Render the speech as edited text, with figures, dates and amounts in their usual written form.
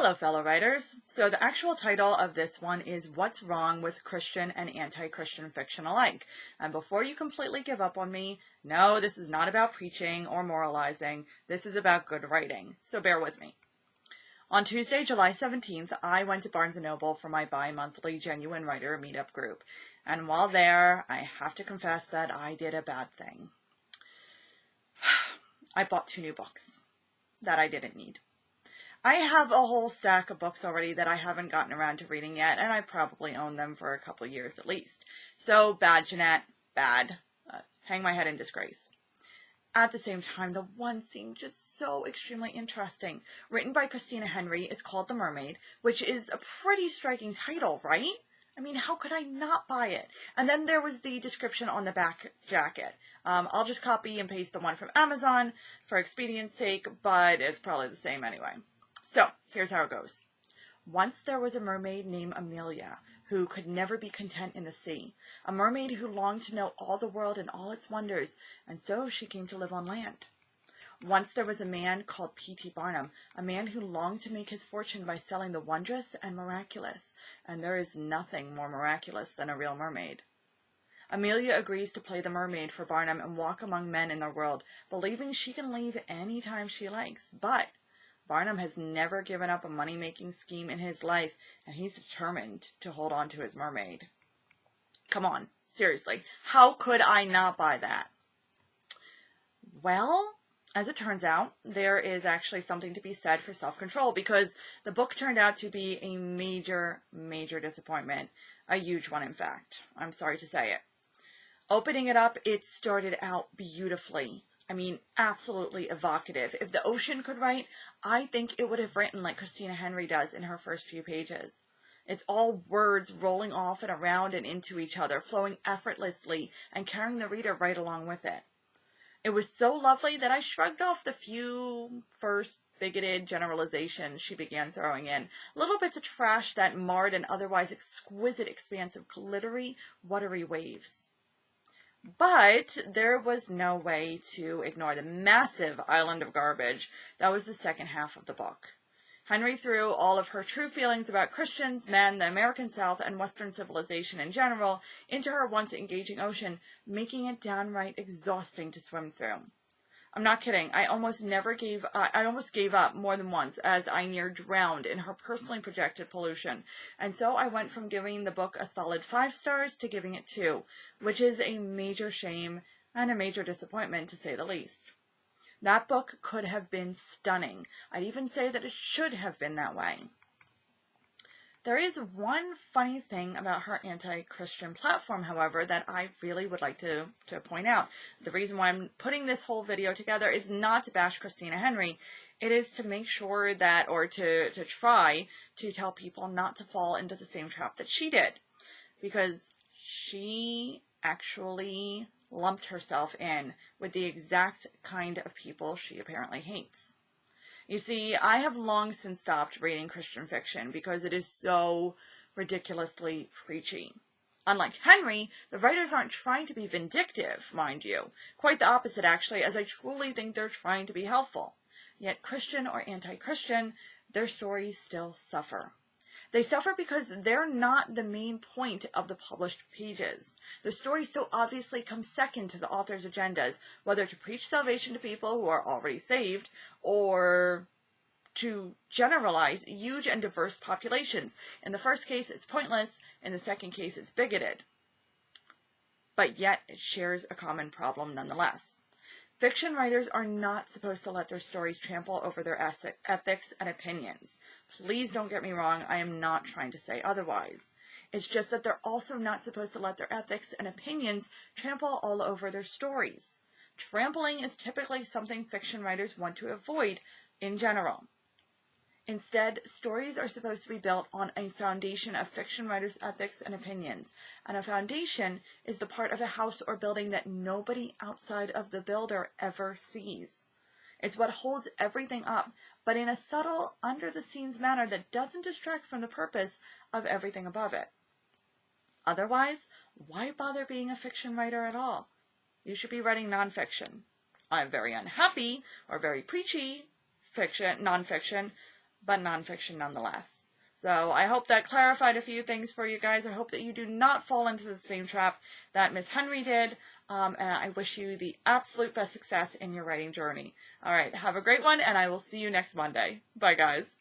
Hello, fellow writers. So the actual title of this one is What's Wrong with Christian and Anti-Christian Fiction Alike? And before you completely give up on me, no, this is not about preaching or moralizing. This is about good writing. So bear with me. On Tuesday, July 17th, I went to Barnes & Noble for my bi-monthly Genuine Writer meetup group. And while there, I have to confess that I did a bad thing. I bought 2 new books that I didn't need. I have a whole stack of books already that I haven't gotten around to reading yet, and I probably own them for a couple years at least. So bad, Jeanette, bad. Hang my head in disgrace. At the same time, the one seemed just so extremely interesting. Written by Christina Henry, it's called The Mermaid, which is a pretty striking title, right? I mean, how could I not buy it? And then there was the description on the back jacket. I'll just copy and paste the one from Amazon for expedience sake, but it's probably the same anyway. So, here's how it goes. Once there was a mermaid named Amelia, who could never be content in the sea, a mermaid who longed to know all the world and all its wonders, and so she came to live on land. Once there was a man called P.T. Barnum, a man who longed to make his fortune by selling the wondrous and miraculous, and there is nothing more miraculous than a real mermaid. Amelia agrees to play the mermaid for Barnum and walk among men in their world, believing she can leave any time she likes, but Barnum has never given up a money-making scheme in his life, and he's determined to hold on to his mermaid. Come on, seriously, how could I not buy that? Well, as it turns out, there is actually something to be said for self-control, because the book turned out to be a major, major disappointment. A huge one, in fact. I'm sorry to say it. Opening it up, it started out beautifully. I mean, absolutely evocative. If the ocean could write, I think it would have written like Christina Henry does in her first few pages. It's all words rolling off and around and into each other, flowing effortlessly and carrying the reader right along with it. It was so lovely that I shrugged off the few first bigoted generalizations she began throwing in, little bits of trash that marred an otherwise exquisite expanse of glittery, watery waves. But there was no way to ignore the massive island of garbage that was the second half of the book. Henry threw all of her true feelings about Christians, men, the American South, and Western civilization in general into her once engaging ocean, making it downright exhausting to swim through. I'm not kidding. I almost gave up more than once as I near drowned in her personally projected pollution. And so I went from giving the book a solid 5 stars to giving it 2, which is a major shame and a major disappointment to say the least. That book could have been stunning. I'd even say that it should have been that way. There is one funny thing about her anti-Christian platform, however, that I really would like to point out. The reason why I'm putting this whole video together is not to bash Christina Henry. It is to make sure that, or to try to tell people not to fall into the same trap that she did. Because she actually lumped herself in with the exact kind of people she apparently hates. You see, I have long since stopped reading Christian fiction because it is so ridiculously preachy. Unlike Henry, the writers aren't trying to be vindictive, mind you. Quite the opposite, actually, as I truly think they're trying to be helpful. Yet Christian or anti-Christian, their stories still suffer. They suffer because they're not the main point of the published pages. The story so obviously comes second to the author's agendas, whether to preach salvation to people who are already saved, or to generalize huge and diverse populations. In the first case, it's pointless. In the second case, it's bigoted. But yet, it shares a common problem nonetheless. Fiction writers are not supposed to let their stories trample over their ethics and opinions. Please don't get me wrong, I am not trying to say otherwise. It's just that they're also not supposed to let their ethics and opinions trample all over their stories. Trampling is typically something fiction writers want to avoid in general. Instead, stories are supposed to be built on a foundation of fiction writers' ethics and opinions, and a foundation is the part of a house or building that nobody outside of the builder ever sees. It's what holds everything up, but in a subtle, under-the-scenes manner that doesn't distract from the purpose of everything above it. Otherwise, why bother being a fiction writer at all? You should be writing nonfiction. I'm very unhappy or very preachy fiction, nonfiction, but nonfiction nonetheless. So I hope that clarified a few things for you guys. I hope that you do not fall into the same trap that Miss Henry did. And I wish you the absolute best success in your writing journey. All right, have a great one, and I will see you next Monday. Bye, guys.